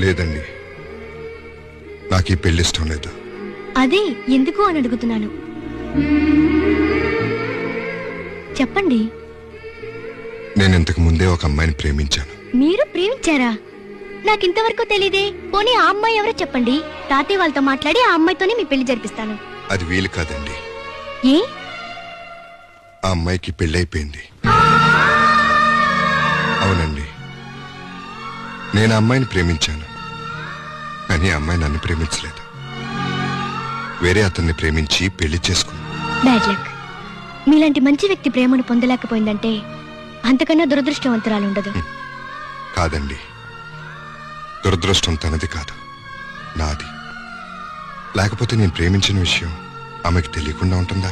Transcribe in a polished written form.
లేదండి, నాకు ఈ పెళ్లి ఇష్టం లేదు. అదే ఎందుకు అని అడుగుతున్నాను. చెప్పండి. నేను ఇంతకు ముందే ఒక అమ్మాయిని ప్రేమించాను. మీరు ప్రేమించారా? నాకింతవరకు తెలీదే. పోనీ ఆ అమ్మాయి ఎవరో చెప్పండి. తాతయ్య వాళ్ళతో మాట్లాడి ఆ అమ్మాయితోనే మీ పెళ్లి జరిపిస్తాను. అది వీలు కాదండి. ఏ? ఆ అమ్మాయికి పెళ్ళైపోయింది. అవునండి, నేను ఆ అమ్మాయిని ప్రేమించాను, కానీ ఆ అమ్మాయి నన్ను ప్రేమించలేదు. వేరే అతన్ని ప్రేమించి పెళ్లి చేసుకుంది. Bad luck. మీలాంటి మంచి వ్యక్తి ప్రేమను పొందలేకపోయిందంటే అంతకన్నా దురదృష్టవంతురాలు ఉండదు. కాదండి, దురదృష్టం తనది కాదు, నాది. లేకపోతే నేను ప్రేమించిన విషయం ఆమెకు తెలియకుండా ఉంటుందా?